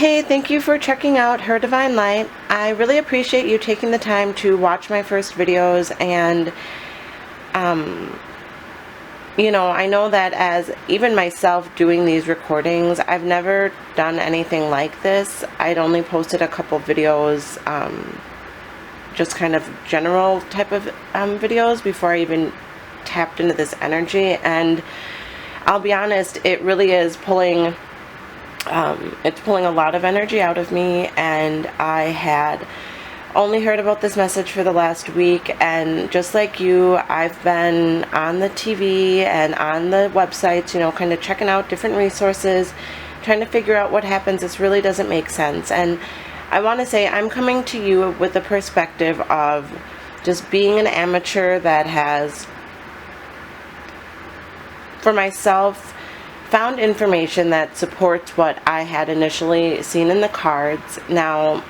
Hey, thank you for checking out Her Divine Light. I really appreciate you taking the time to watch my first videos, and I know that as even myself doing these recordings, I've never done anything like this. I'd only posted a couple videos, just kind of general type of videos before I even tapped into this energy, and I'll be honest, it really is pulling a lot of energy out of me, and I had only heard about this message for the last week, and just like you, I've been on the TV and on the websites, kind of checking out different resources, trying to figure out what happens. This really doesn't make sense, and I want to say I'm coming to you with the perspective of just being an amateur that has, for myself, found information that supports what I had initially seen in the cards. Now,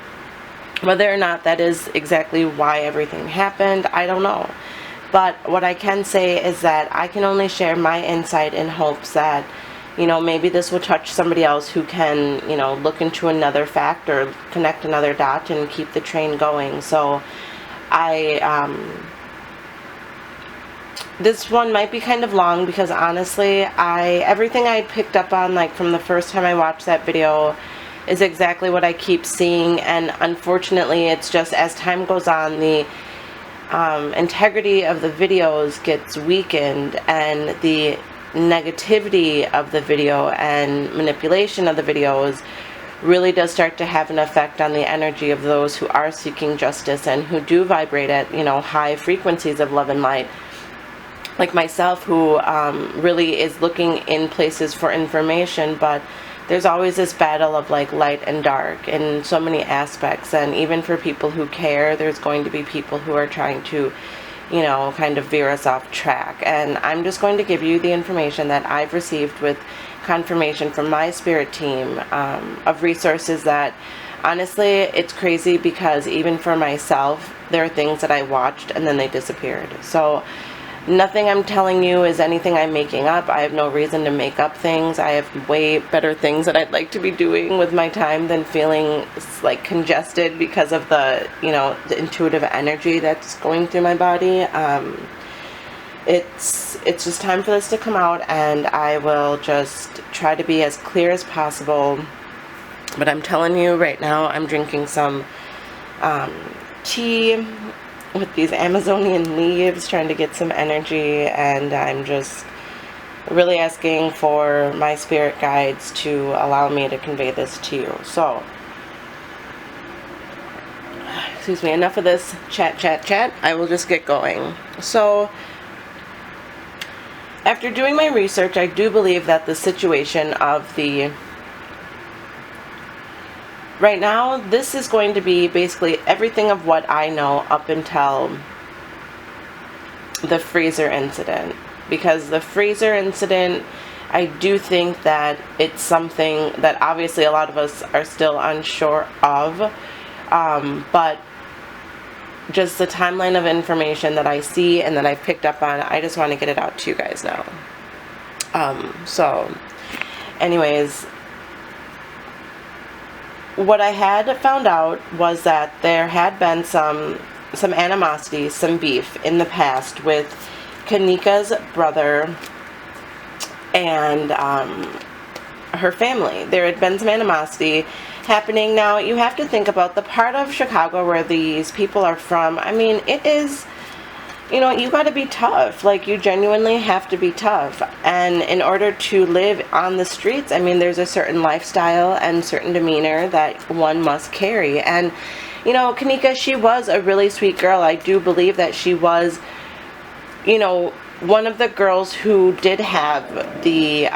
whether or not that is exactly why everything happened, I don't know. But what I can say is that I can only share my insight in hopes that, maybe this will touch somebody else who can, look into another fact or connect another dot and keep the train going. So this one might be kind of long because honestly, everything I picked up on, like from the first time I watched that video, is exactly what I keep seeing, and unfortunately it's just as time goes on, the integrity of the videos gets weakened, and the negativity of the video and manipulation of the videos really does start to have an effect on the energy of those who are seeking justice and who do vibrate at high frequencies of love and light, like myself, who really is looking in places for information. But there's always this battle of like light and dark in so many aspects, and even for people who care, there's going to be people who are trying to kind of veer us off track. And I'm just going to give you the information that I've received with confirmation from my spirit team, of resources that honestly, it's crazy because even for myself, there are things that I watched and then they disappeared. So nothing I'm telling you is anything I'm making up. I have no reason to make up things. I have way better things that I'd like to be doing with my time than feeling like congested because of the, the intuitive energy that's going through my body. It's just time for this to come out, and I will just try to be as clear as possible. But I'm telling you right now, I'm drinking some tea with these Amazonian leaves, trying to get some energy, and I'm just really asking for my spirit guides to allow me to convey this to you. So, excuse me, enough of this chat. I will just get going. So, after doing my research, I do believe that the situation of right now, this is going to be basically everything of what I know up until the freezer incident. Because the freezer incident, I do think that it's something that obviously a lot of us are still unsure of. But just the timeline of information that I see and that I've picked up on, I just want to get it out to you guys now. So, anyways, what I had found out was that there had been some animosity, some beef in the past with Kenneka's brother and her family. There had been some animosity happening. Now, you have to think about the part of Chicago where these people are from. I mean, it is, you got to be tough. Like, you genuinely have to be tough. And in order to live on the streets, I mean, there's a certain lifestyle and certain demeanor that one must carry. And, Kenneka, she was a really sweet girl. I do believe that she was, one of the girls who did have the,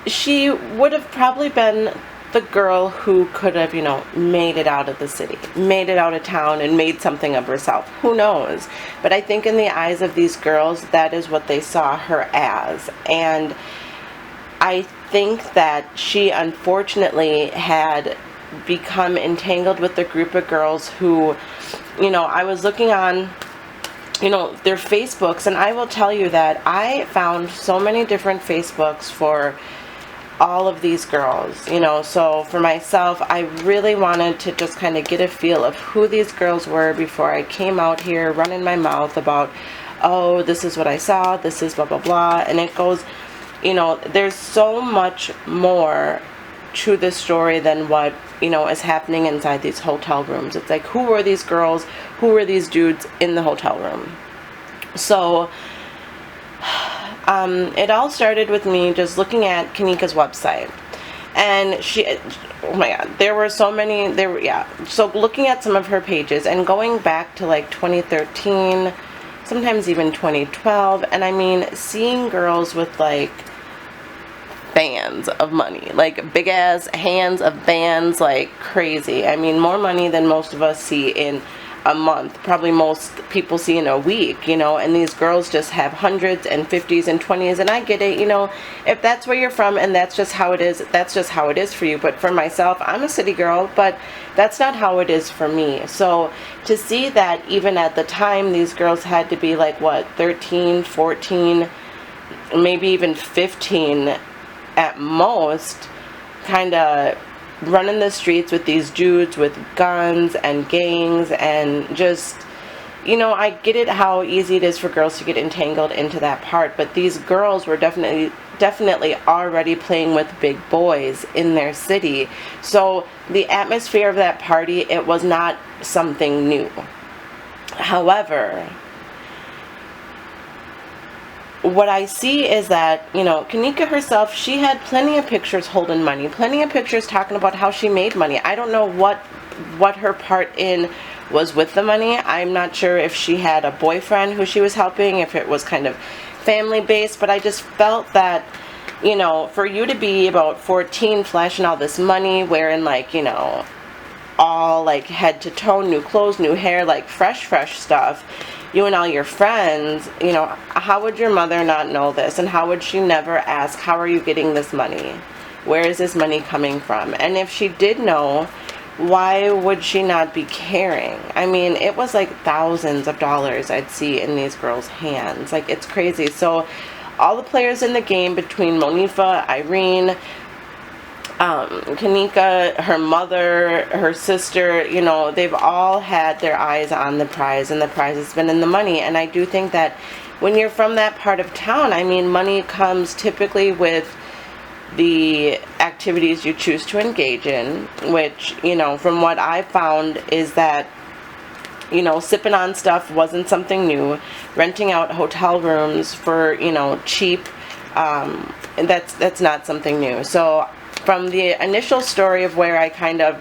she would have probably been the girl who could have, made it out of the city, made it out of town, and made something of herself. Who knows? But I think in the eyes of these girls, that is what they saw her as. And I think that she unfortunately had become entangled with a group of girls who, I was looking on, their Facebooks, and I will tell you that I found so many different Facebooks for all of these girls, you know. So for myself, I really wanted to just kind of get a feel of who these girls were before I came out here running my mouth about, oh, this is what I saw, this is blah blah blah. And it goes, you know, there's so much more to this story than what, you know, is happening inside these hotel rooms. It's like, who were these girls, who were these dudes in the hotel room? So it all started with me just looking at Kenneka's website, and oh my god, there were so many, so looking at some of her pages and going back to like 2013, sometimes even 2012, and I mean, seeing girls with like bands of money, like big ass hands of bands like crazy. I mean, more money than most of us see in a month, probably most people see in a week, you know. And these girls just have hundreds and 50s and 20s, and I get it, you know, if that's where you're from and that's just how it is, that's just how it is for you. But for myself, I'm a city girl, but that's not how it is for me. So to see that even at the time, these girls had to be like, what, 13, 14, maybe even 15 at most, kind of running the streets with these dudes with guns and gangs, and just, you know, I get it how easy it is for girls to get entangled into that part, but these girls were definitely already playing with big boys in their city. So the atmosphere of that party, it was not something new. However, what I see is that, you know, Kenneka herself, she had plenty of pictures holding money, plenty of pictures talking about how she made money. I don't know what her part in was with the money. I'm not sure if she had a boyfriend who she was helping, if it was kind of family based, but I just felt that, you know, for you to be about 14 flashing all this money, wearing like, you know, all like head to toe, new clothes, new hair, like fresh stuff, you and all your friends, you know, how would your mother not know this? And how would she never ask, how are you getting this money? Where is this money coming from? And if she did know, why would she not be caring? I mean, it was like thousands of dollars I'd see in these girls' hands. Like, it's crazy. So all the players in the game, between Monifa, Irene, Kenneka, her mother, her sister, you know, they've all had their eyes on the prize, and the prize has been in the money. And I do think that when you're from that part of town, I mean, money comes typically with the activities you choose to engage in, which, you know, from what I found is that, you know, sipping on stuff wasn't something new. Renting out hotel rooms for, you know, cheap, and that's not something new. So from the initial story of where I kind of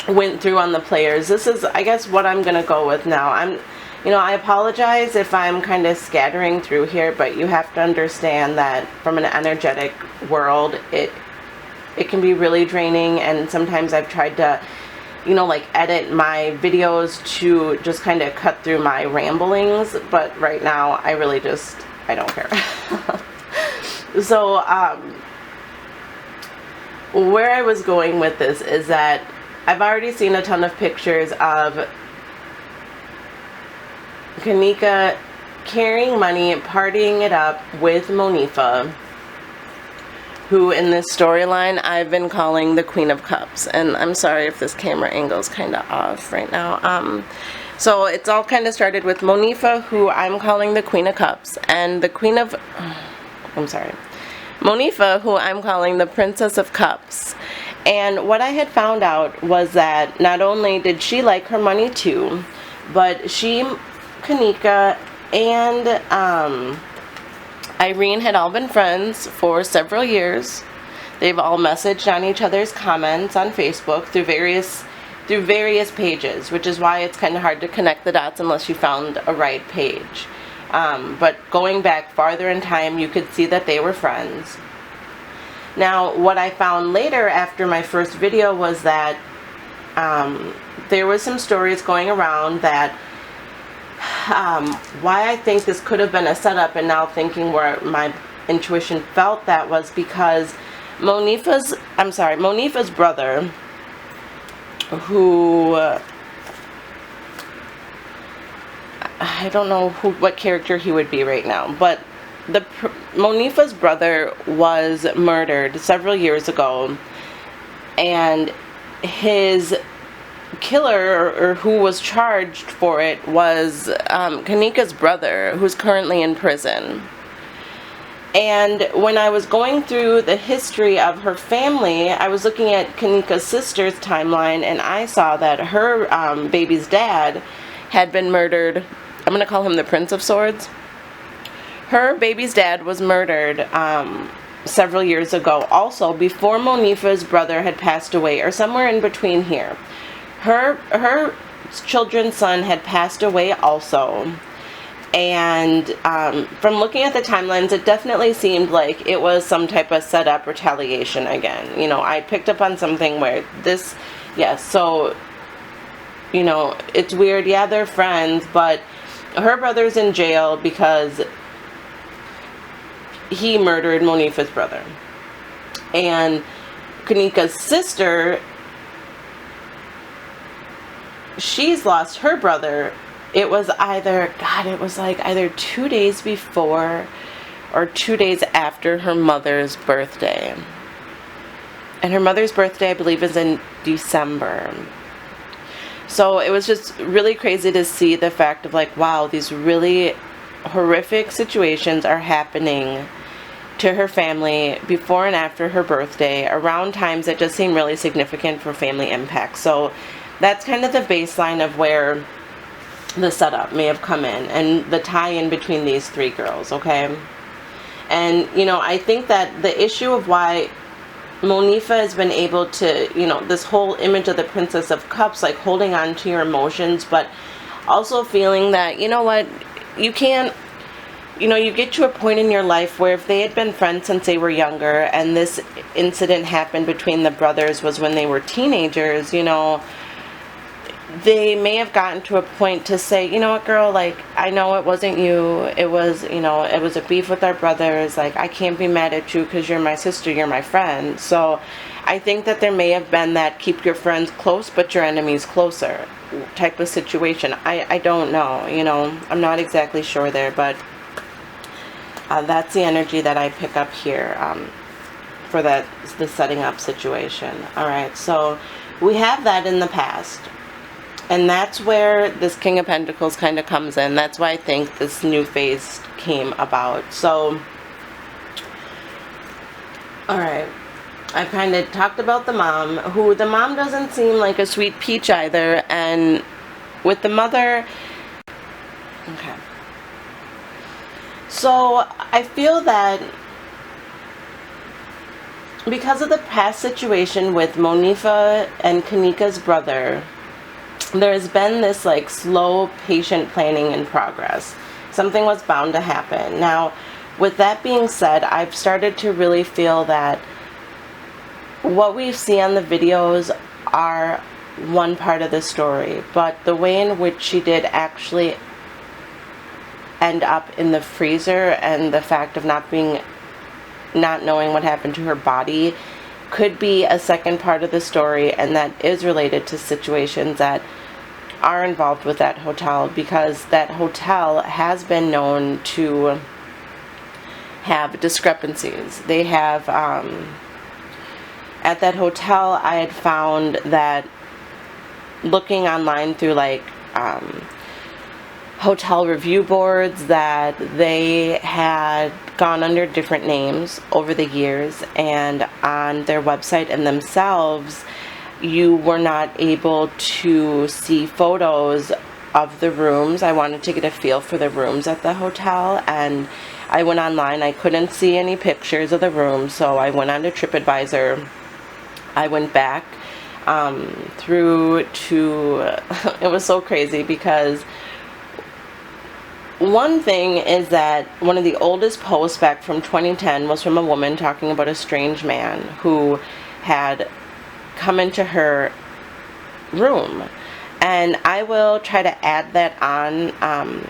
went through on the players, this is, I guess, what I'm gonna go with now. You know, I apologize if I'm kind of scattering through here, but you have to understand that from an energetic world, it can be really draining, and sometimes I've tried to, you know, like edit my videos to just kind of cut through my ramblings, but right now I really just, I don't care. So, where I was going with this is that I've already seen a ton of pictures of Kenneka carrying money, partying it up with Monifa, who in this storyline I've been calling the Queen of Cups. And I'm sorry if this camera angle is kind of off right now. So it's all kind of started with Monifa, who I'm calling the Queen of Cups, and the Queen of, Monifa, who I'm calling the Princess of Cups. And what I had found out was that not only did she like her money too, but she, Kenneka, and Irene had all been friends for several years. They've all messaged on each other's comments on Facebook through various pages, which is why it's kind of hard to connect the dots unless you found a right page. But going back farther in time, you could see that they were friends. Now, what I found later after my first video was that there was some stories going around that why I think this could have been a setup, and now thinking where my intuition felt that was because Monifa's brother, who I don't know what character he would be right now, but Monifa's brother was murdered several years ago, and his killer, or who was charged for it, was Kenneka's brother, who's currently in prison. And when I was going through the history of her family, I was looking at Kenneka's sister's timeline, and I saw that her baby's dad had been murdered. I'm going to call him the Prince of Swords. Her baby's dad was murdered several years ago, also before Monifa's brother had passed away, or somewhere in between here. Her children's son had passed away also. And from looking at the timelines, it definitely seemed like it was some type of setup retaliation again. You know, I picked up on something where this, yes, so, you know, it's weird. Yeah, they're friends, but her brother's in jail because he murdered Monifa's brother. And Kenneka's sister, she's lost her brother. It was either, God, it was like either 2 days before or 2 days after her mother's birthday. And her mother's birthday, I believe, is in December. So it was just really crazy to see the fact of like, wow, these really horrific situations are happening to her family before and after her birthday, around times that just seem really significant for family impact. So that's kind of the baseline of where the setup may have come in, and the tie-in between these three girls, okay? And, you know, I think that the issue of why Monifa has been able to, you know, this whole image of the Princess of Cups, like holding on to your emotions, but also feeling that, you know what, you can't, you know, you get to a point in your life where if they had been friends since they were younger, and this incident happened between the brothers was when they were teenagers, you know, they may have gotten to a point to say, you know what, girl, like, I know it wasn't you, it was, you know, it was a beef with our brothers, like, I can't be mad at you because you're my sister, you're my friend. So I think that there may have been that keep your friends close but your enemies closer type of situation. I don't know, you know, I'm not exactly sure there, but that's the energy that I pick up here for the setting up situation. All right, so we have that in the past. And that's where this King of Pentacles kind of comes in. That's why I think this new phase came about. So, alright. I kind of talked about the mom, who the mom doesn't seem like a sweet peach either. And with the mother, okay. So, I feel that because of the past situation with Monifa and Kenneka's brother, there's been this like slow, patient planning in progress. Something was bound to happen. Now, with that being said, I've started to really feel that what we see on the videos are one part of the story, but the way in which she did actually end up in the freezer, and the fact of not knowing what happened to her body, could be a second part of the story, and that is related to situations that are involved with that hotel, because that hotel has been known to have discrepancies. They have, at that hotel, I had found that looking online through like hotel review boards, that they had gone under different names over the years, and on their website and themselves, you were not able to see photos of the rooms. I wanted to get a feel for the rooms at the hotel, and I went online. I couldn't see any pictures of the rooms, so I went on to TripAdvisor. I went back through to, it was so crazy, because one thing is that one of the oldest posts back from 2010 was from a woman talking about a strange man who had come into her room, and I will try to add that on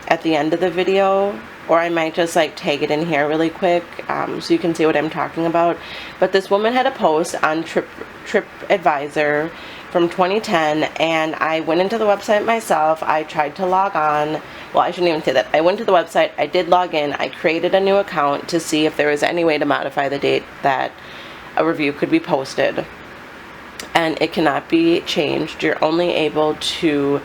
at the end of the video, or I might just like tag it in here really quick so you can see what I'm talking about. But this woman had a post on TripAdvisor from 2010, and I went into the website myself. I tried to log on. Well, I shouldn't even say that. I went to the website, I did log in, I created a new account to see if there was any way to modify the date that a review could be posted. And it cannot be changed. You're only able to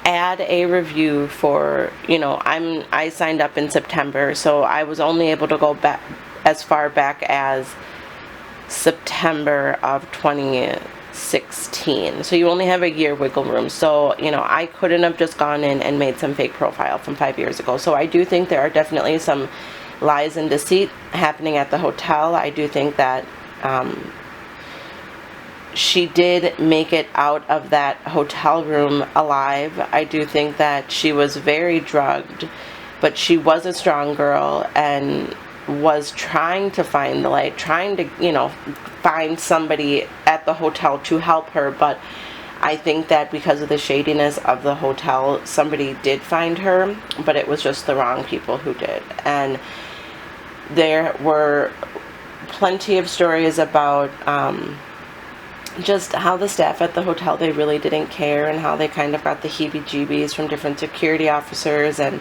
add a review for, you know, I signed up in September, so I was only able to go back as far back as September of 2016. So you only have a year wiggle room. So, you know, I couldn't have just gone in and made some fake profile from 5 years ago. So I do think there are definitely some lies and deceit happening at the hotel. I do think that she did make it out of that hotel room alive. I do think that she was very drugged, but she was a strong girl and was trying to find the light, trying to, you know, find somebody at the hotel to help her. But I think that because of the shadiness of the hotel, somebody did find her, but it was just the wrong people who did. And there were plenty of stories about just how the staff at the hotel, they really didn't care, and how they kind of got the heebie-jeebies from different security officers, and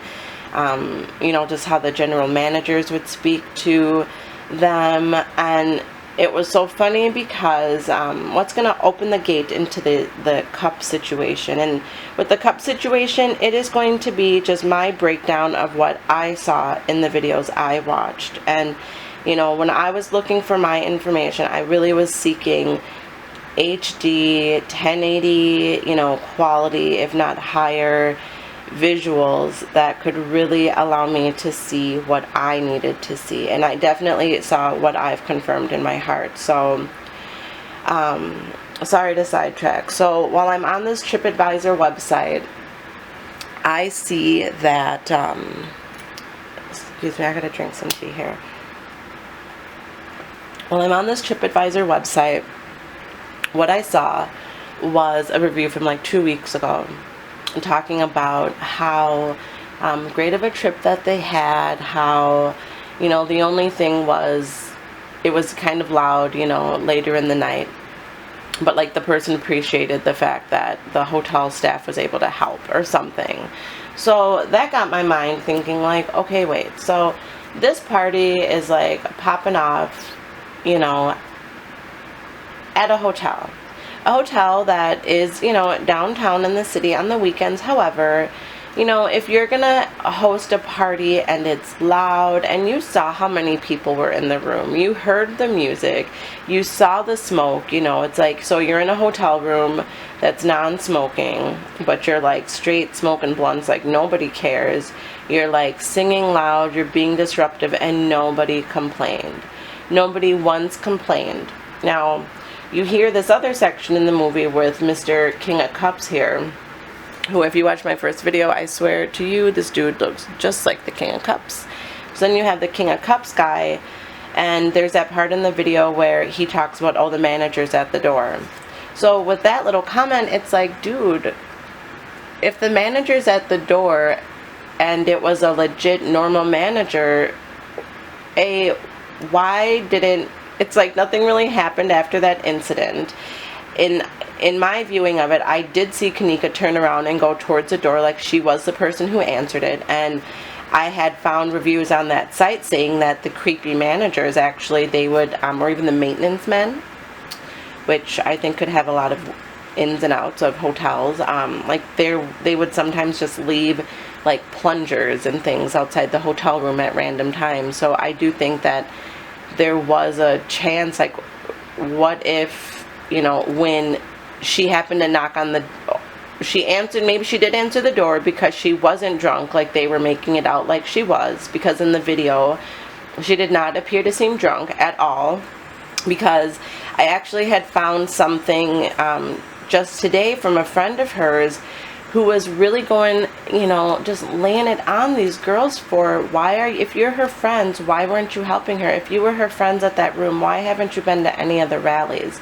you know, just how the general managers would speak to them. And it was so funny because what's going to open the gate into the cup situation, and with the cup situation, it is going to be just my breakdown of what I saw in the videos I watched. And you know, when I was looking for my information, I really was seeking HD 1080, you know, quality, if not higher, visuals that could really allow me to see what I needed to see. And I definitely saw what I've confirmed in my heart. So sorry to sidetrack. So while I'm on this TripAdvisor website, I see that excuse me, I gotta drink some tea here. While I'm on this TripAdvisor website, what I saw was a review from like 2 weeks ago talking about how great of a trip that they had, how, you know, the only thing was it was kind of loud, you know, later in the night, but like the person appreciated the fact that the hotel staff was able to help or something. So that got my mind thinking like, okay, wait, so this party is like popping off, you know, at a hotel that is, you know, downtown in the city on the weekends. However, you know, if you're gonna host a party and it's loud, and you saw how many people were in the room, you heard the music, you saw the smoke, you know, it's like, so you're in a hotel room that's non-smoking, but you're like straight smoking blunts like nobody cares, you're like singing loud, you're being disruptive, and nobody complained. Nobody once complained. Now, you hear this other section in the movie with Mr. King of Cups here, who, if you watch my first video, I swear to you, this dude looks just like the King of Cups. So then you have the King of Cups guy, and there's that part in the video where he talks about, oh, the manager's at the door. So with that little comment, it's like, dude, if the manager's at the door and it was a legit normal manager, why didn't, it's like nothing really happened after that incident. In my viewing of it, I did see Kenneka turn around and go towards the door like she was the person who answered it. And I had found reviews on that site saying that the creepy managers, actually, they would, or even the maintenance men, which I think could have a lot of ins and outs of hotels, like they would sometimes just leave like plungers and things outside the hotel room at random times. So I do think that there was a chance, like, what if, you know, when she happened to knock on the, she answered, maybe she did answer the door because she wasn't drunk like they were making it out like she was, because in the video she did not appear to seem drunk at all. Because I actually had found something just today from a friend of hers who was really going, you know, just laying it on these girls for, if you're her friends, why weren't you helping her? If you were her friends at that room, why haven't you been to any of the rallies?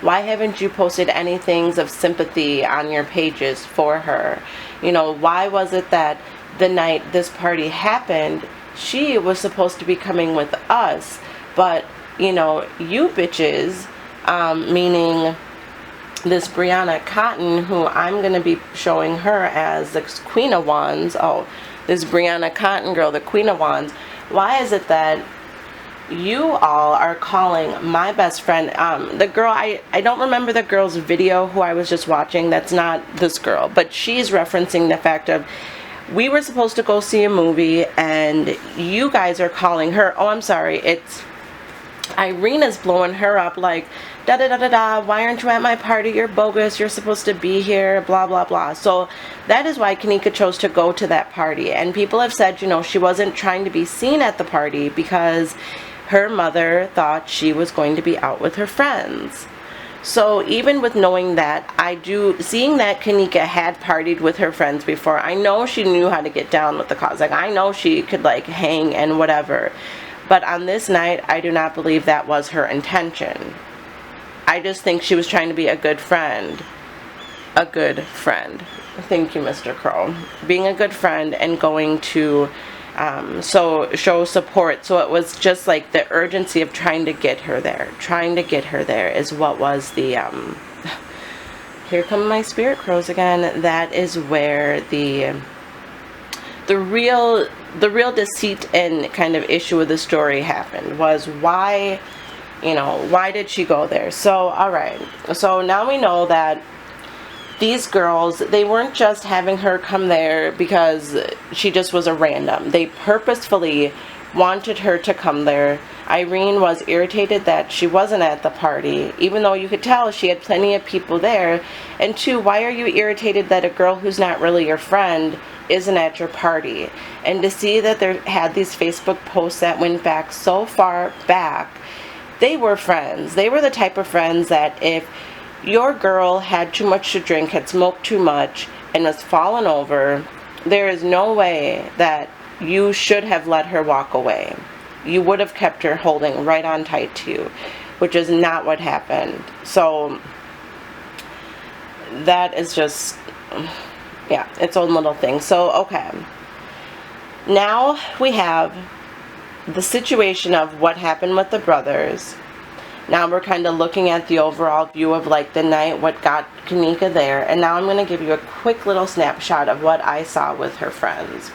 Why haven't you posted any things of sympathy on your pages for her? You know, why was it that the night this party happened, she was supposed to be coming with us, but, you know, you bitches, meaning this Brianna Cotton, who I'm going to be showing her as the Queen of Wands. Oh, this Brianna Cotton girl, the Queen of Wands. Why is it that you all are calling my best friend, the girl, I don't remember the girl's video who I was just watching, that's not this girl, but she's referencing the fact of, we were supposed to go see a movie and you guys are calling her, oh I'm sorry, it's Irene is blowing her up like, da da da da da, why aren't you at my party, you're bogus, you're supposed to be here, blah blah blah. So that is why Kenneka chose to go to that party, and people have said, you know, she wasn't trying to be seen at the party because her mother thought she was going to be out with her friends. So even with knowing that, seeing that Kenneka had partied with her friends before, I know she knew how to get down with the cause, like I know she could like hang and whatever. But on this night, I do not believe that was her intention. I just think she was trying to be a good friend. A good friend. Thank you, Mr. Crow. Being a good friend and going to show support. So it was just like the urgency of trying to get her there. Trying to get her there is what was the... here come my spirit crows again. That is where the real deceit and kind of issue of the story happened, was why, you know, why did she go there? So alright, so now we know that these girls, they weren't just having her come there because she just was a random. They purposefully wanted her to come there. Irene was irritated that she wasn't at the party, even though you could tell she had plenty of people there. And two, why are you irritated that a girl who's not really your friend isn't at your party? And to see that there had these Facebook posts that went back so far back, they were friends. They were the type of friends that if your girl had too much to drink, had smoked too much, and was fallen over, there is no way that you should have let her walk away. You would have kept her holding right on tight to you, which is not what happened. So that is just, yeah, its own little thing. So, okay. Now we have the situation of what happened with the brothers. Now we're kind of looking at the overall view of like the night, what got Kenneka there. And now I'm going to give you a quick little snapshot of what I saw with her friends.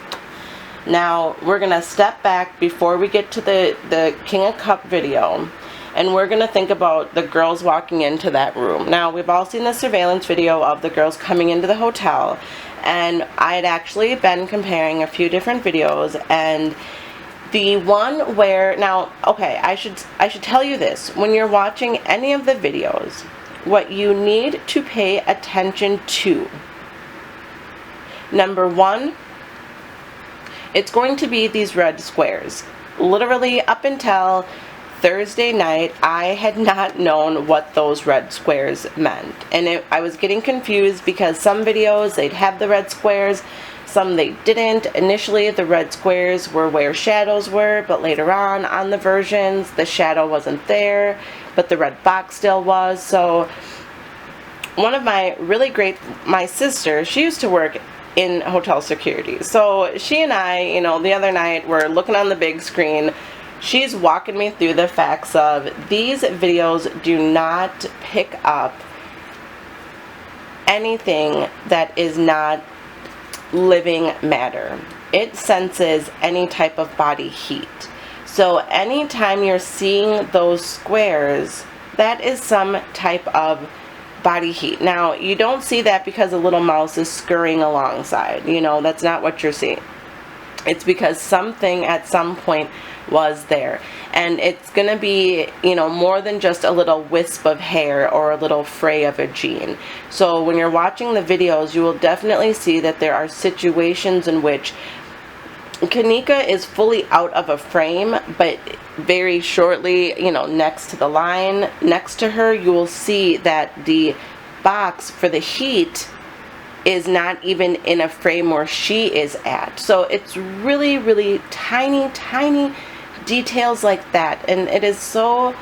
Now we're going to step back before we get to the King of Cup video. And we're going to think about the girls walking into that room. Now we've all seen the surveillance video of the girls coming into the hotel. And I had actually been comparing a few different videos, and the one where, now, okay, I should tell you this. When you're watching any of the videos, what you need to pay attention to, number one, it's going to be these red squares. Literally up until Thursday night, I had not known what those red squares meant. And I was getting confused because some videos, they'd have the red squares, some they didn't. Initially, the red squares were where shadows were, but later on the versions, the shadow wasn't there, but the red box still was. So one of my my sister, she used to work in hotel security. So she and I, you know, the other night, were looking on the big screen. She's walking me through the facts of these videos do not pick up anything that is not living matter. It senses any type of body heat. So anytime you're seeing those squares, that is some type of body heat. Now, you don't see that because a little mouse is scurrying alongside. You know, that's not what you're seeing. It's because something at some point was there. And it's going to be, you know, more than just a little wisp of hair or a little fray of a jean. So when you're watching the videos, you will definitely see that there are situations in which Kenneka is fully out of a frame, but very shortly, you know, next to the line, next to her, you will see that the box for the heat is not even in a frame where she is at. So it's really, really tiny, tiny details like that. And it is so,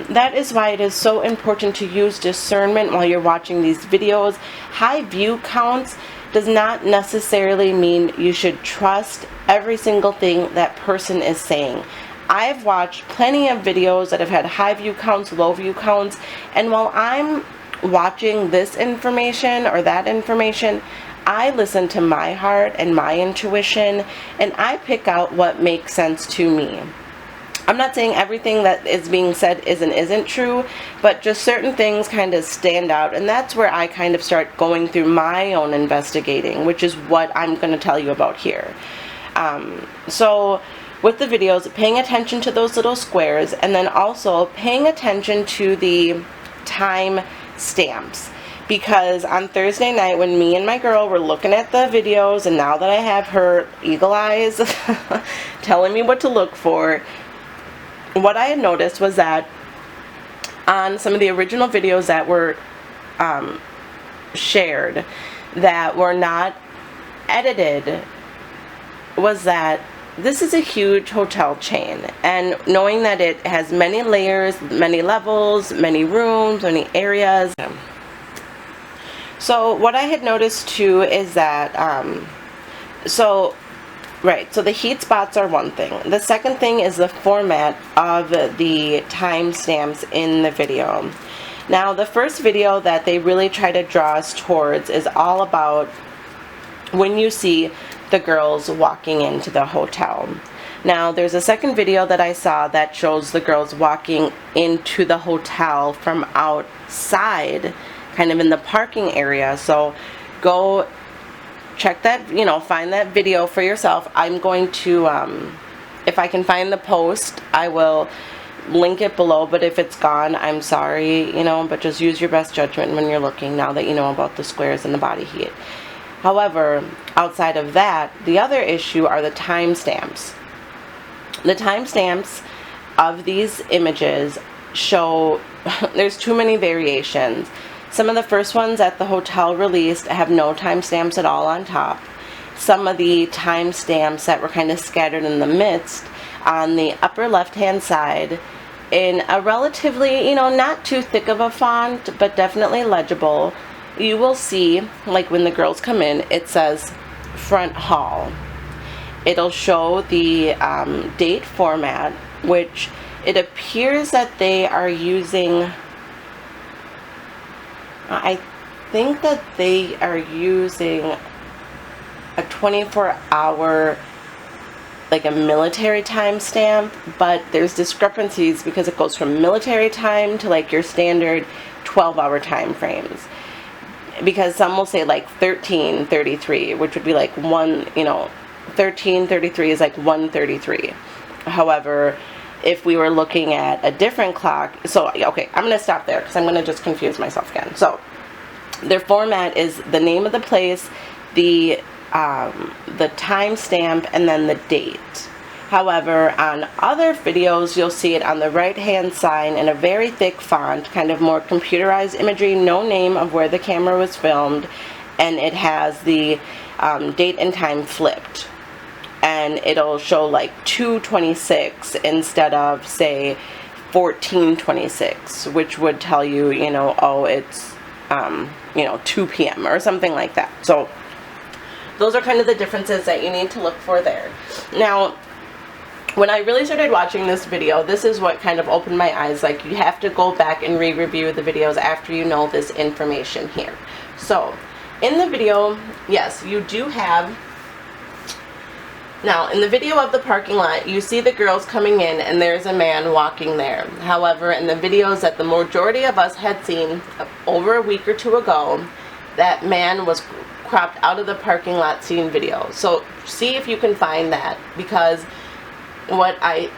that is why it is so important to use discernment while you're watching these videos. High view counts does not necessarily mean you should trust every single thing that person is saying. I've watched plenty of videos that have had high view counts, low view counts, and while I'm watching this information or that information, I listen to my heart and my intuition, and I pick out what makes sense to me. I'm not saying everything that is being said isn't true, but just certain things kind of stand out, and that's where I kind of start going through my own investigating, which is what I'm going to tell you about here. So with the videos, paying attention to those little squares, and then also paying attention to the time stamps. Because on Thursday night, when me and my girl were looking at the videos, and now that I have her eagle eyes telling me what to look for, what I had noticed was that on some of the original videos that were shared that were not edited, was that this is a huge hotel chain, and knowing that it has many layers, many levels, many rooms, many areas. So what I had noticed too is that, so the heat spots are one thing. The second thing is the format of the timestamps in the video. Now, the first video that they really try to draw us towards is all about when you see the girls walking into the hotel. Now, there's a second video that I saw that shows the girls walking into the hotel from outside, kind of in the parking area. So go check that, find that video for yourself. I'm going to, if I can find the post, I will link it below, but if it's gone, I'm sorry, but just use your best judgment when you're looking, now that you know about the squares and the body heat. However, outside of that, the other issue are the timestamps. The timestamps of these images show there's too many variations. Some of the first ones at the hotel released have no timestamps at all on top. Some of the timestamps that were kind of scattered in the midst on the upper left hand side in a relatively, not too thick of a font, but definitely legible, you will see, like when the girls come in, it says front hall. It'll show the date format, which it appears that they are using, I think that they are using a 24-hour, like a military timestamp, but there's discrepancies because it goes from military time to like your standard 12-hour time frames. Because some will say like 13:33, which would be like 13:33 is like 1:33. However, if we were looking at a different clock, so okay, I'm going to stop there because I'm going to just confuse myself again. So their format is the name of the place, the timestamp, and then the date. However, on other videos, you'll see it on the right-hand side in a very thick font, kind of more computerized imagery, no name of where the camera was filmed, and it has the date and time flipped. And it'll show like 2:26 instead of, say, 14:26, which would tell you, oh, it's, 2 p.m. or something like that. So those are kind of the differences that you need to look for there. Now, when I really started watching this video, this is what kind of opened my eyes. Like, you have to go back and re-review the videos after you know this information here. So, in the video, yes, you do have, now, in the video of the parking lot, you see the girls coming in and there's a man walking there. However, in the videos that the majority of us had seen over a week or two ago, that man was cropped out of the parking lot scene video. So, see if you can find that, because what I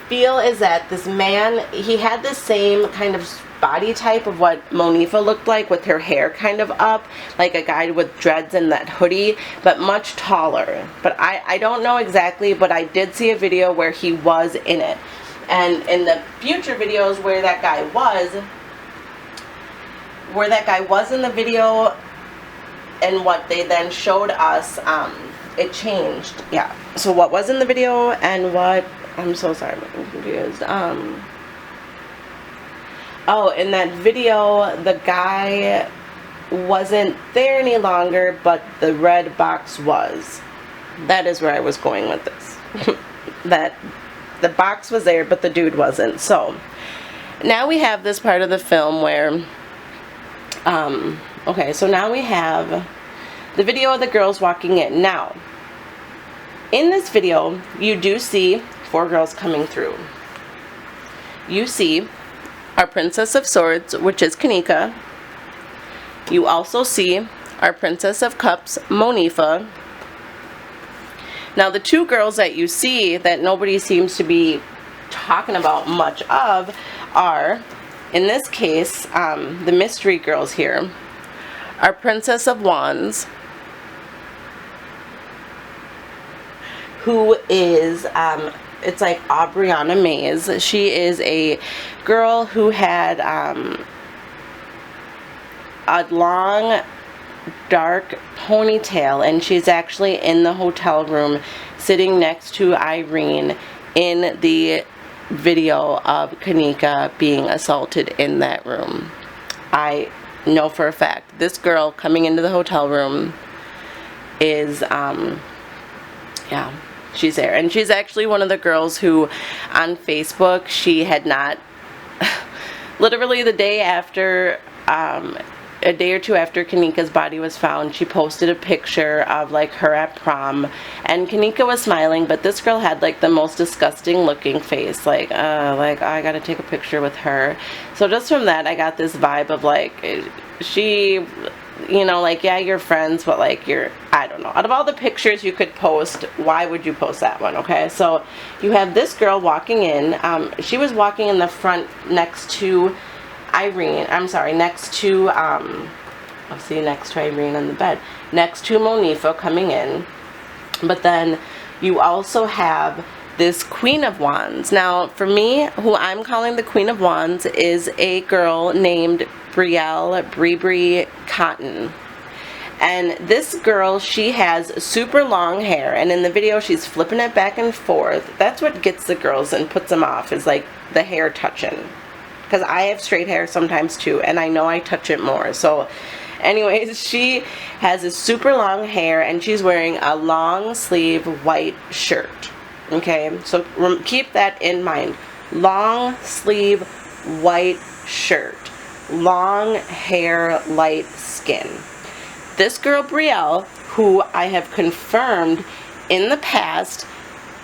feel is that this man, he had the same kind of body type of what Monifa looked like, with her hair kind of up, like a guy with dreads and that hoodie, but much taller. But I don't know exactly, but I did see a video where he was in it. And in the future videos where that guy was in the video and what they then showed us, it changed. Yeah. So what was in the video and what, I'm so sorry, I'm confused. Oh, in that video, the guy wasn't there any longer, but the red box was. That is where I was going with this. that the box was there, but the dude wasn't. So now we have this part of the film where, okay, so now we have the video of the girls walking in. Now, in this video, you do see 4 girls coming through. You see our Princess of Swords, which is Kenneka. You also see our Princess of Cups, Monifa. Now, the 2 girls that you see that nobody seems to be talking about much of are, in this case, the mystery girls here. Our Princess of Wands, who is, it's like Aubriana Mays. She is a girl who had a long dark ponytail, and she's actually in the hotel room sitting next to Irene in the video of Kenneka being assaulted in that room. I know for a fact this girl coming into the hotel room is yeah, she's there. And she's actually one of the girls who on Facebook, she had not literally the day after, a day or 2 after Kenneka's body was found, she posted a picture of like her at prom, and Kenneka was smiling, but this girl had like the most disgusting looking face, like I gotta take a picture with her. So just from that, I got this vibe of like, she, you know, like, yeah, you're friends, but like you're, I don't know, out of all the pictures you could post, why would you post that one? Okay, so you have this girl walking in. She was walking in the front next to Irene, I'm sorry, next to, I'll see, next to Irene on the bed, next to Monifa coming in. But then you also have this Queen of Wands. Now, for me, who I'm calling the Queen of Wands is a girl named Bree Cotton. And this girl, she has super long hair, and in the video she's flipping it back and forth. That's what gets the girls and puts them off, is like the hair touching. Because I have straight hair sometimes too, and I know I touch it more. So anyways, she has a super long hair, and she's wearing a long sleeve white shirt. Okay, so keep that in mind. Long sleeve white shirt, long hair, light skin. This girl Brielle, who I have confirmed in the past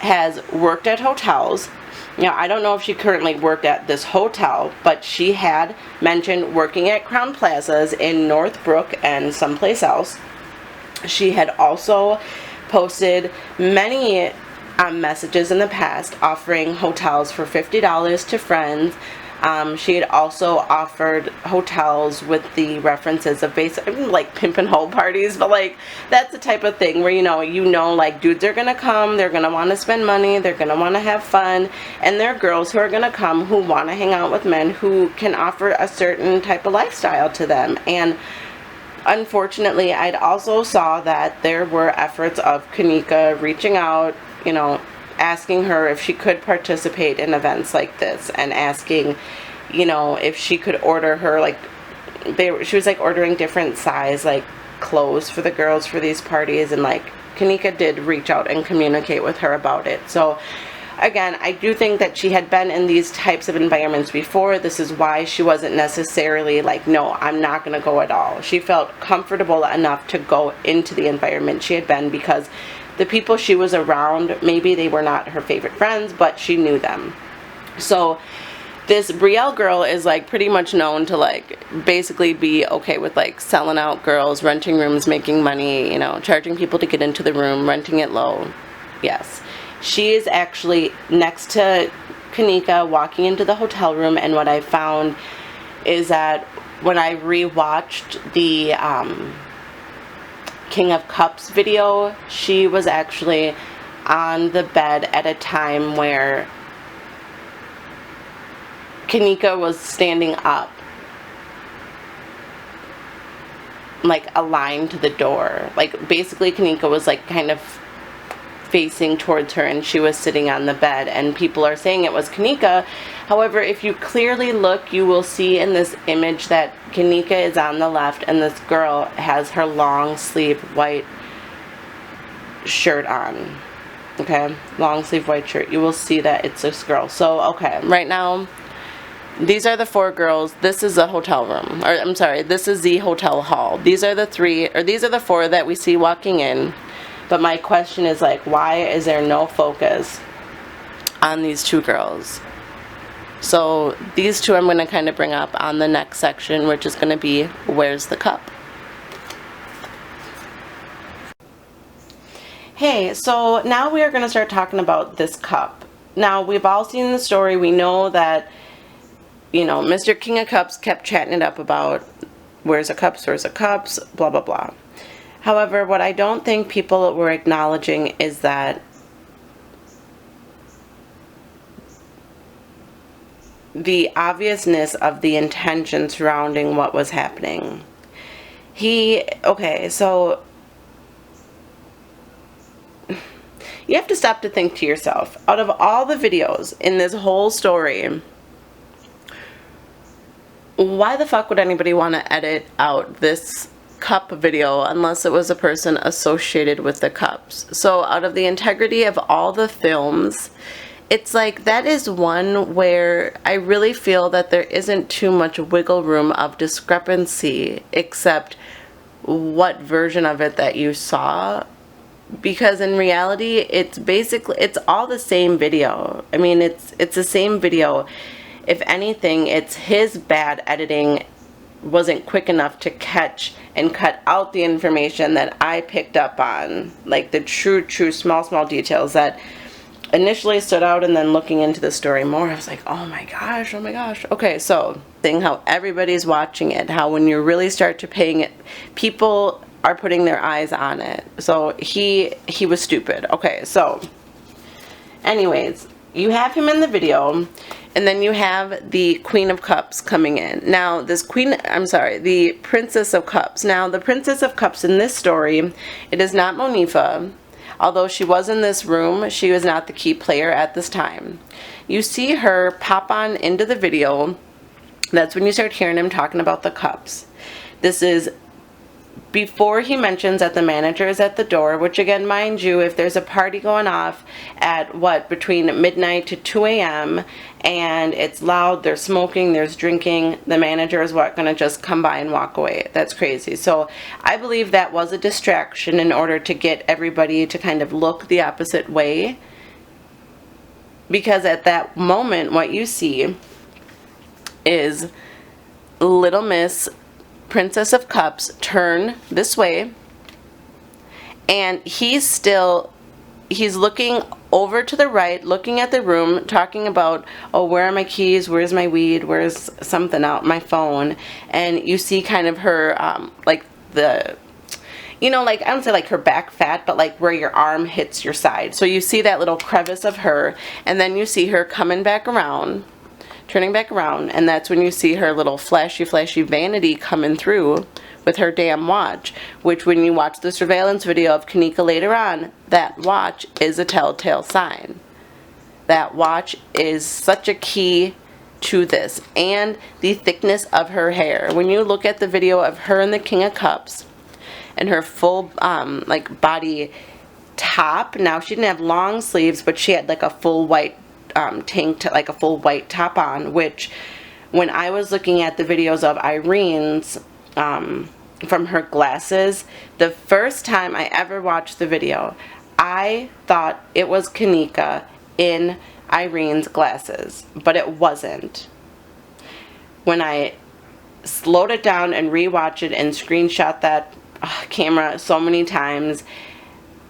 has worked at hotels. Now, I don't know if she currently worked at this hotel, but she had mentioned working at Crown Plazas in Northbrook and someplace else. She had also posted many messages in the past offering hotels for $50 to friends. She had also offered hotels with the references of basically like pimp and hoe parties, but like that's the type of thing where you know like dudes are gonna come, they're gonna want to spend money, they're gonna want to have fun, and there are girls who are gonna come who want to hang out with men who can offer a certain type of lifestyle to them. And unfortunately, I'd also saw that there were efforts of Kenneka reaching out, asking her if she could participate in events like this, and asking, if she could order her, like, she was like ordering different size, like, clothes for the girls for these parties, and like Kenneka did reach out and communicate with her about it. So again, I do think that she had been in these types of environments before. This is why she wasn't necessarily like, no, I'm not going to go at all. She felt comfortable enough to go into the environment she had been, because the people she was around, maybe they were not her favorite friends, but she knew them. So this Brielle girl is like pretty much known to like basically be okay with like selling out girls, renting rooms, making money, charging people to get into the room, renting it low. Yes. She is actually next to Kenneka walking into the hotel room, and what I found is that when I rewatched the King of Cups video, she was actually on the bed at a time where Kenneka was standing up, like aligned to the door. Like basically Kenneka was like kind of facing towards her, and she was sitting on the bed, and people are saying it was Kenneka. However, if you clearly look, you will see in this image that Kenneka is on the left, and this girl has her long sleeve white shirt on. okay, long sleeve white shirt, you will see that it's this girl. So, okay, right now, these are the 4 girls. This is a hotel room, or I'm sorry, this is the hotel hall. These are the 4 that we see walking in. But my question is, like, why is there no focus on these 2 girls? So these 2 I'm going to kind of bring up on the next section, which is going to be, where's the cup? Hey, so now we are going to start talking about this cup. Now, we've all seen the story. We know that, you know, Mr. King of Cups kept chatting it up about where's the cups, blah, blah, blah. However, what I don't think people were acknowledging is that the obviousness of the intention surrounding what was happening. Okay, so you have to stop to think to yourself, out of all the videos in this whole story, why the fuck would anybody want to edit out this cup video unless it was a person associated with the cups? So out of the integrity of all the films, it's like that is one where I really feel that there isn't too much wiggle room of discrepancy except what version of it that you saw. Because in reality, it's all the same video. I mean, it's the same video. If anything, it's his bad editing wasn't quick enough to catch and cut out the information that I picked up on. Like the true small details that initially stood out, and then looking into the story more, I was like, oh my gosh. Okay, so seeing how everybody's watching it, how when you really start to paying it, people are putting their eyes on it. So he was stupid. Okay, so anyways, you have him in the video, and then you have the Queen of Cups coming in. Now, the Princess of Cups. Now, the Princess of Cups in this story, it is not Monifa. Although she was in this room, she was not the key player at this time. You see her pop on into the video. That's when you start hearing him talking about the cups. This is before he mentions that the manager is at the door, which again, mind you, if there's a party going off at between midnight to 2 a.m. and it's loud, there's smoking, there's drinking, the manager is going to just come by and walk away. That's crazy. So I believe that was a distraction in order to get everybody to kind of look the opposite way. Because at that moment, what you see is Little Miss Princess of Cups turn this way, and he's looking over to the right, looking at the room, talking about, oh, where are my keys, where's my weed, where's something out, my phone. And you see kind of her like the, you know, like I don't say like her back fat, but like where your arm hits your side. So you see that little crevice of her, and then you see her coming back around, turning back around, and that's when you see her little flashy vanity coming through with her damn watch, which when you watch the surveillance video of Kenneka later on, that watch is a telltale sign. That watch is such a key to this, and the thickness of her hair. When you look at the video of her and the King of Cups and her full like body top, now she didn't have long sleeves, but she had like a full white tank, like a full white top on, which when I was looking at the videos of Irene's from her glasses, the first time I ever watched the video, I thought it was Kenneka in Irene's glasses, but it wasn't. When I slowed it down and rewatched it and screenshot that camera so many times,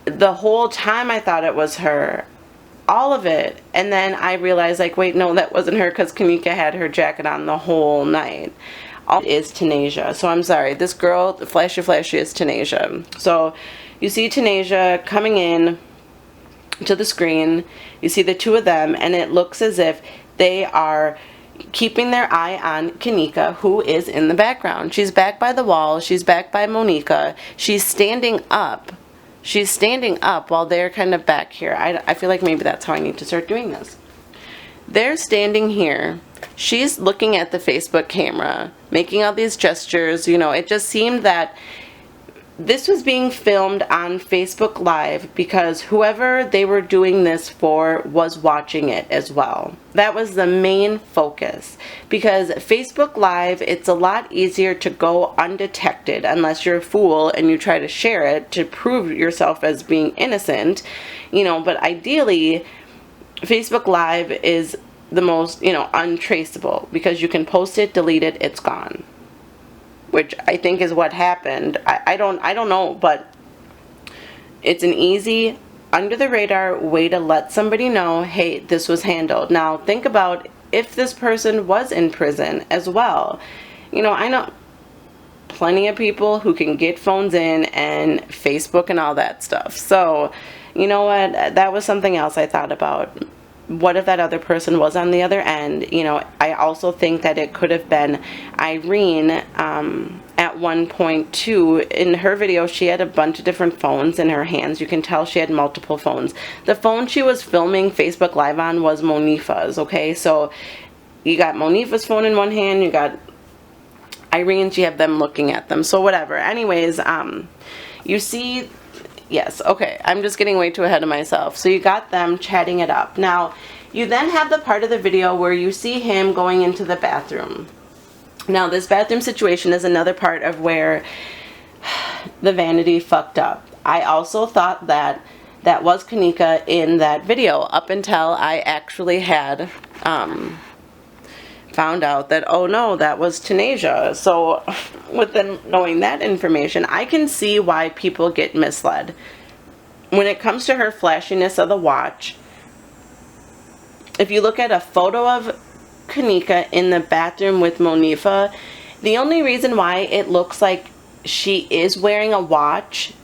the whole time I thought it was her. All of it. And then I realized, like, wait, no, that wasn't her, because Kenneka had her jacket on the whole night. All is Tanasia. So I'm sorry, this girl, the flashy is Tanasia. So you see Tanasia coming in to the screen. You see the 2 of them, and it looks as if they are keeping their eye on Kenneka, who is in the background. She's back by the wall. She's back by Monica. She's standing up. She's standing up while they're kind of back here. I feel like maybe that's how I need to start doing this. They're standing here. She's looking at the Facebook camera, making all these gestures. You know, it just seemed that this was being filmed on Facebook Live because whoever they were doing this for was watching it as well. That was the main focus, because Facebook Live, it's a lot easier to go undetected unless you're a fool and you try to share it to prove yourself as being innocent, you know, but ideally Facebook Live is the most, you know, untraceable, because you can post it, delete it, it's gone. Which I think is what happened. I don't know, but it's an easy, under the radar way to let somebody know, hey, this was handled. Now think about if this person was in prison as well. You know, I know plenty of people who can get phones in and Facebook and all that stuff. So, you know what, that was something else I thought about. What if that other person was on the other end? You know, I also think that it could have been Irene. At one point too, in her video, she had a bunch of different phones in her hands. You can tell she had multiple phones. The phone she was filming Facebook Live on was Monifa's, okay? So you got Monifa's phone in one hand, you got Irene's, you have them looking at them. So whatever. Anyways, you see... Yes, okay, I'm just getting way too ahead of myself. So you got them chatting it up. Now, you then have the part of the video where you see him going into the bathroom. Now, this bathroom situation is another part of where the vanity fucked up. I also thought that that was Kenneka in that video up until I actually had found out that, oh no, that was Tunisia. So within knowing that information, I can see why people get misled. When it comes to her flashiness of the watch, if you look at a photo of Kenneka in the bathroom with Monifa, the only reason why it looks like she is wearing a watch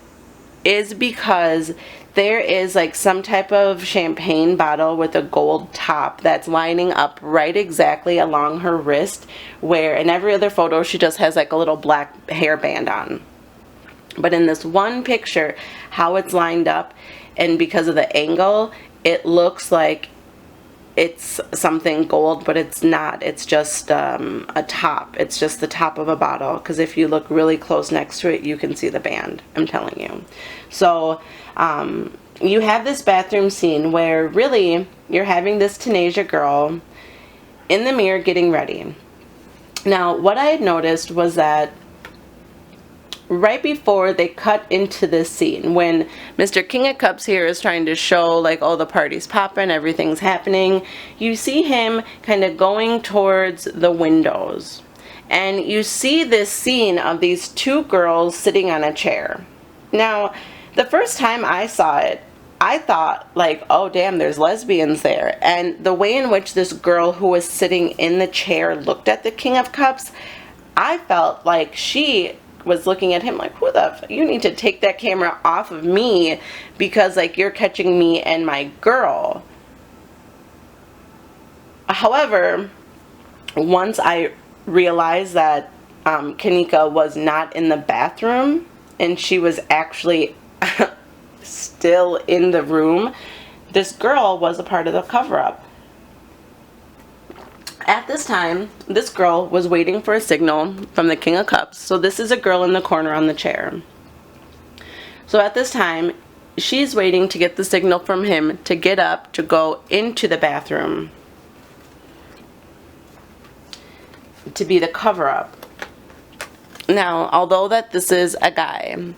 is because there is like some type of champagne bottle with a gold top that's lining up right exactly along her wrist, where in every other photo she just has like a little black hairband on. But in this one picture, how it's lined up, and because of the angle, it looks like it's something gold, but it's not. It's just a top. It's just the top of a bottle, because if you look really close next to it, you can see the band, I'm telling you. So you have this bathroom scene where really you're having this Tunisia girl in the mirror getting ready. Now, what I had noticed was that right before they cut into this scene, when Mr. King of Cups here is trying to show like, oh, the party's popping, everything's happening, you see him kind of going towards the windows. And you see this scene of these two girls sitting on a chair. Now, the first time I saw it, I thought like, oh damn, there's lesbians there. And the way in which this girl who was sitting in the chair looked at the King of Cups, I felt like she was looking at him like, who the f, you need to take that camera off of me, because like you're catching me and my girl. However, once I realized that Kenneka was not in the bathroom and she was actually still in the room, this girl was a part of the cover-up. At this time, this girl was waiting for a signal from the King of Cups. So this is a girl in the corner on the chair. So at this time, she's waiting to get the signal from him to get up to go into the bathroom to be the cover-up. Now, although that this is a guy,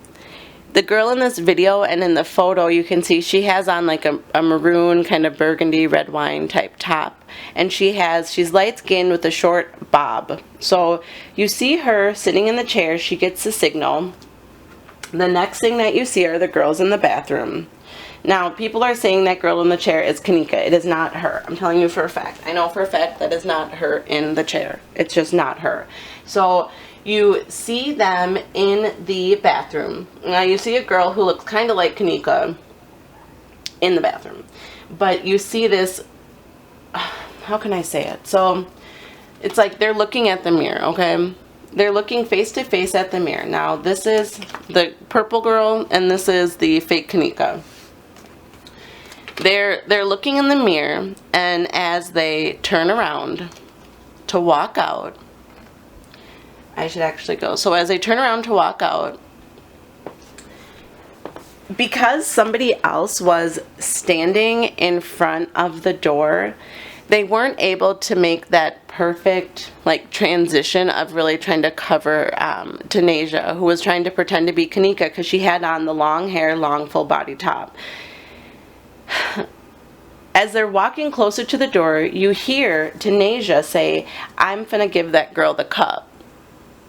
the girl in this video and in the photo, you can see she has on like a maroon kind of burgundy red wine type top. And she's light skinned with a short bob. So you see her sitting in the chair, she gets the signal. The next thing that you see are the girls in the bathroom. Now, people are saying that girl in the chair is Kenneka. It is not her. I'm telling you for a fact. I know for a fact that is not her in the chair. It's just not her. So you see them in the bathroom. Now you see a girl who looks kind of like Kenneka in the bathroom. But you see this, how can I say it? So it's like they're looking at the mirror, okay? They're looking face to face at the mirror. Now this is the purple girl and this is the fake Kenneka. They're looking in the mirror, and as they turn around to walk out, I should actually go. So as they turn around to walk out, because somebody else was standing in front of the door, they weren't able to make that perfect like transition of really trying to cover Tanisha, who was trying to pretend to be Kenneka because she had on the long hair, long full body top. As they're walking closer to the door, you hear Tanisha say, "I'm finna give that girl the cup."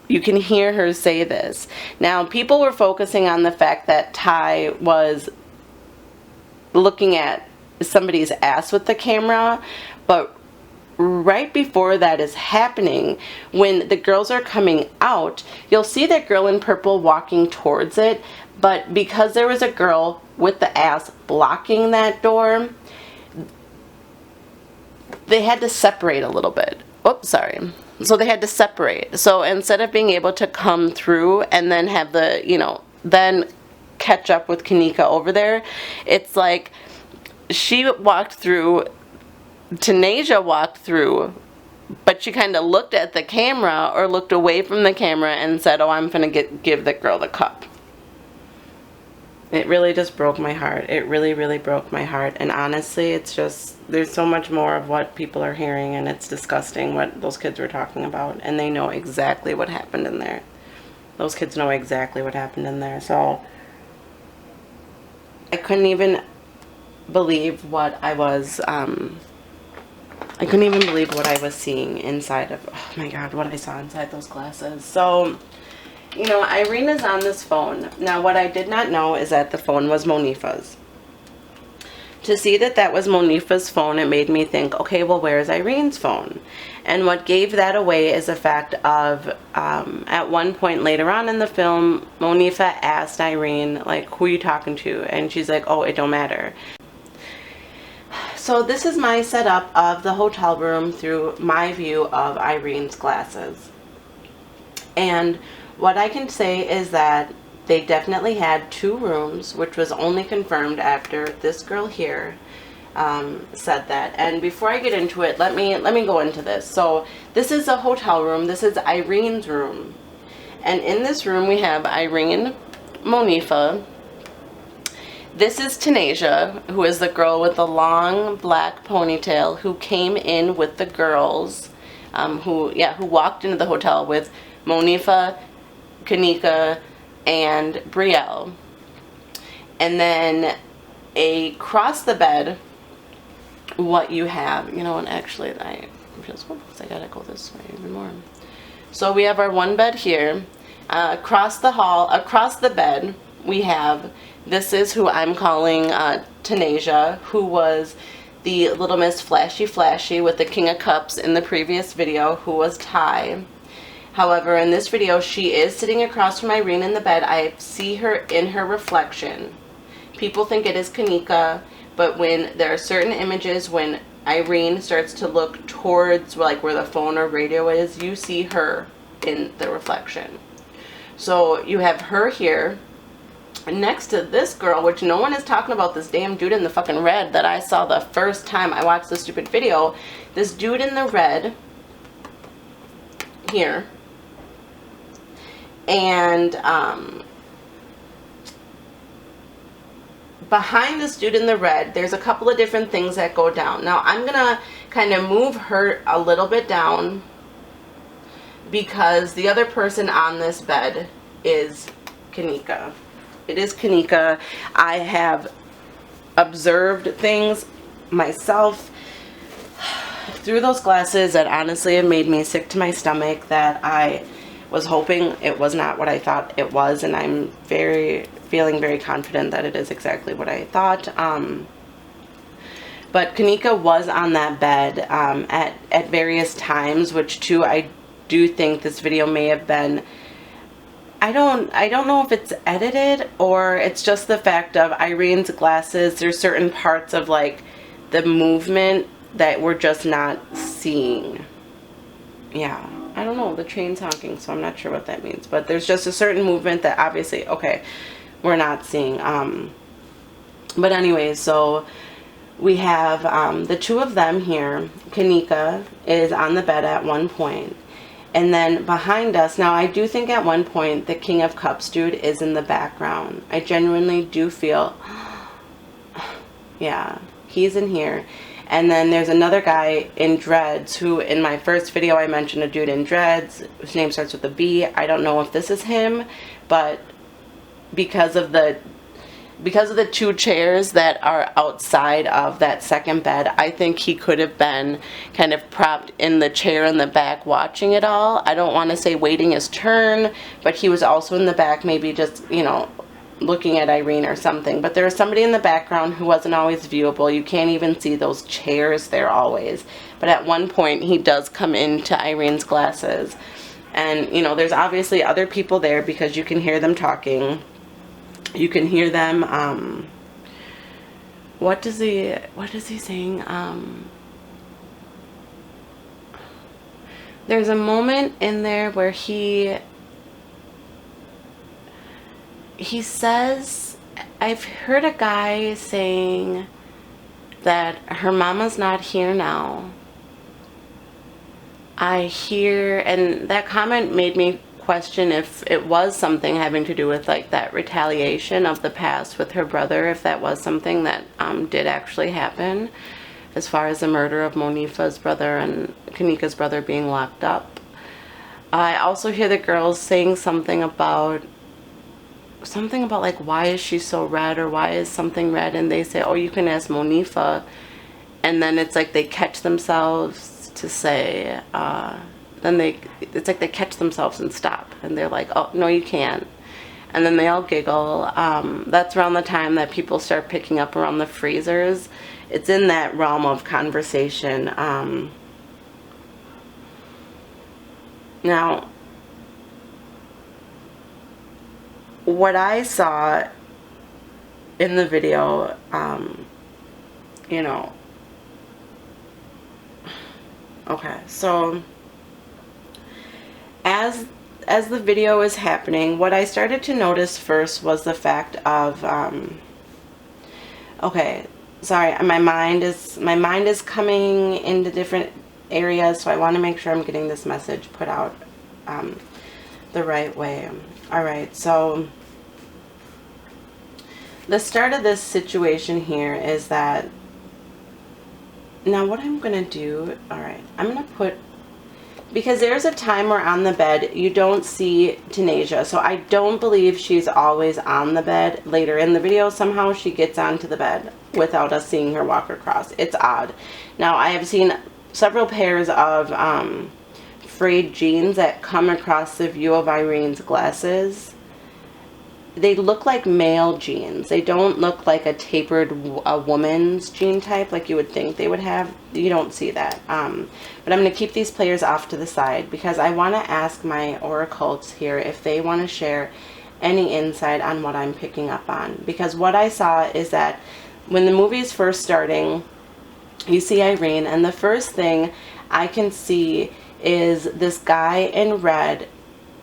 You can hear her say this. Now, people were focusing on the fact that Ty was looking at somebody's ass with the camera, but right before that is happening, when the girls are coming out, you'll see that girl in purple walking towards it, but because there was a girl with the ass blocking that door, they had to separate a little bit. Oops, sorry. So they had to separate. So instead of being able to come through and then have the, then catch up with Kenneka over there, it's like she walked through, Tanisha walked through, but she kind of looked at the camera or looked away from the camera and said, "Oh, I'm going to give that girl the cup." It really just broke my heart. It really, really broke my heart. And honestly, it's just, there's so much more of what people are hearing, and it's disgusting what those kids were talking about. And they know exactly what happened in there. Those kids know exactly what happened in there. So I couldn't even believe what I was, I couldn't even believe what I was seeing inside of, oh my God, what I saw inside those glasses. So, Irene is on this phone. Now, what I did not know is that the phone was Monifa's. To see that that was Monifa's phone, it made me think, okay, well, where's Irene's phone? And what gave that away is the fact of, at one point later on in the film, Monifa asked Irene, like, "Who are you talking to?" And she's like, "Oh, it don't matter." So this is my setup of the hotel room through my view of Irene's glasses. And what I can say is that they definitely had 2 rooms, which was only confirmed after this girl here said that. And before I get into it, let me go into this. So this is a hotel room. This is Irene's room. And in this room we have Irene, Monifa. This is Tanisha, who is the girl with the long black ponytail who came in with the girls, who walked into the hotel with Monifa, Kenneka, and Brielle. And then across the bed, what you have, and actually I gotta go this way even more. So we have our one bed here. Across the hall, across the bed, we have, this is who I'm calling Tanisha, who was the Little Miss Flashy Flashy with the King of Cups in the previous video, who was Ty. However, in this video, she is sitting across from Irene in the bed. I see her in her reflection. People think it is Kenneka, but when there are certain images, when Irene starts to look towards like where the phone or radio is, you see her in the reflection. So you have her here. Next to this girl, which no one is talking about, this damn dude in the fucking red that I saw the first time I watched this stupid video. This dude in the red here. And behind this dude in the red, there's a couple of different things that go down. Now I'm gonna kind of move her a little bit down because the other person on this bed is Kenneka. It is Kenneka. I have observed things myself through those glasses that honestly have made me sick to my stomach, that I was hoping it was not what I thought it was, and I'm feeling very confident that it is exactly what I thought. But Kenneka was on that bed at various times, which too I do think this video may have been, I don't know if it's edited or it's just the fact of Irene's glasses. There's certain parts of like the movement that we're just not seeing. Yeah, I don't know, the train's honking, so I'm not sure what that means, but there's just a certain movement that obviously, okay, we're not seeing. But anyways, so we have the 2 of them here. Kenneka is on the bed at one point, And then behind us, now I do think at one point the King of Cups dude is in the background. I genuinely do feel, yeah, he's in here. And then there's another guy in dreads who, in my first video, I mentioned a dude in dreads whose name starts with a B. I don't know if this is him, but because of the two chairs that are outside of that second bed, I think he could have been kind of propped in the chair in the back watching it all. I don't want to say waiting his turn, but he was also in the back, maybe just, you know, looking at Irene or something. But there was somebody in the background who wasn't always viewable. You can't even see those chairs there always. But at one point, he does come into Irene's glasses. And, you know, there's obviously other people there because you can hear them talking. You can hear them, what is he saying? There's a moment in there where he says, I've heard a guy saying that her mama's not here now. I hear, and that comment made me question if it was something having to do with like that retaliation of the past with her brother, if that was something that did actually happen, as far as the murder of Monifa's brother and Kenneka's brother being locked up. I also hear the girls saying something about like, why is she so red, or why is something red, and they say, oh, you can ask Monifa, and then it's like they catch themselves to say, it's like they catch themselves and stop, and they're like, oh, no, you can't. And then they all giggle. That's around the time that people start picking up around the freezers. It's in that realm of conversation. Now, what I saw in the video, you know, okay, so as the video is happening, what I started to notice first was the fact of, okay, sorry, my mind is coming into different areas, so I want to make sure I'm getting this message put out the right way. Alright, so the start of this situation here is that, now what I'm going to do, alright, I'm going to put, because there's a time where on the bed you don't see Tanisha, so I don't believe she's always on the bed. Later in the video, somehow she gets onto the bed without us seeing her walk across. It's odd. Now, I have seen several pairs of frayed jeans that come across the view of Irene's glasses. They look like male jeans. They don't look like a tapered woman's jean type like you would think they would have. You don't see that. But I'm going to keep these players off to the side because I want to ask my oracles here if they want to share any insight on what I'm picking up on. Because what I saw is that when the movie is first starting, you see Irene, and the first thing I can see is this guy in red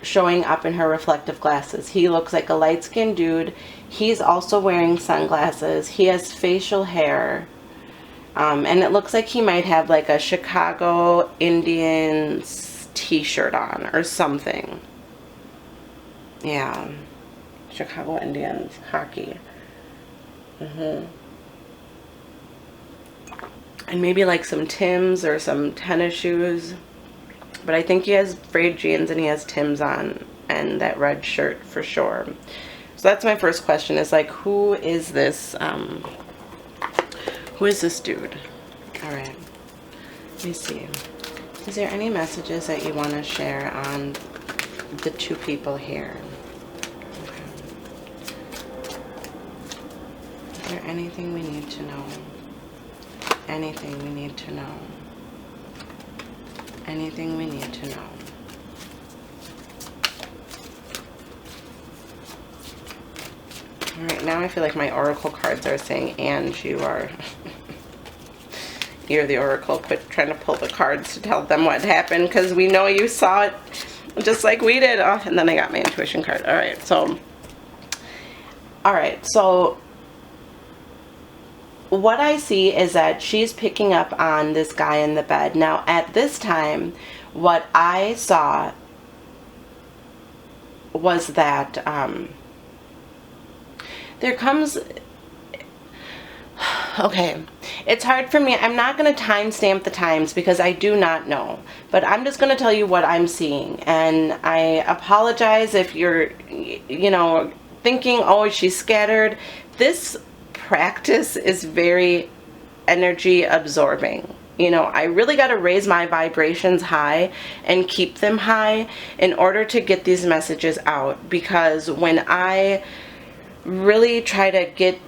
showing up in her reflective glasses. He looks like a light-skinned dude. He's also wearing sunglasses. He has facial hair. And it looks like he might have like a Chicago Indians t-shirt on or something. Yeah. Chicago Indians hockey. And maybe like some Timbs or some tennis shoes. But I think he has frayed jeans and he has Timbs on and that red shirt for sure. So that's my first question, is like, who is this dude? All right, let me see. Is there any messages that you want to share on the two people here? Okay. Is there anything we need to know? Anything we need to know? Anything we need to know? Alright, now I feel like my oracle cards are saying, and you are you're the oracle, trying to pull the cards to tell them what happened, because we know you saw it just like we did. Oh, and then I got my intuition card. Alright, so what I see is that she's picking up on this guy in the bed. Now, at this time, what I saw was that there comes... Okay, it's hard for me. I'm not going to timestamp the times because I do not know. But I'm just going to tell you what I'm seeing. And I apologize if you're, you know, thinking, oh, she's scattered. This practice is very energy absorbing. You know, I really got to raise my vibrations high and keep them high in order to get these messages out. Because when I really try to get...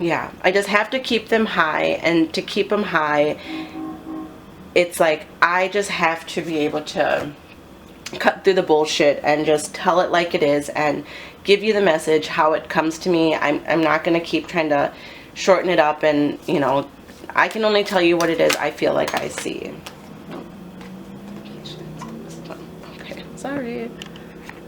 Yeah, I just have to keep them high, and to keep them high, it's like I just have to be able to cut through the bullshit and just tell it like it is and give you the message how it comes to me. I'm not going to keep trying to shorten it up, and, you know, I can only tell you what it is I feel like I see.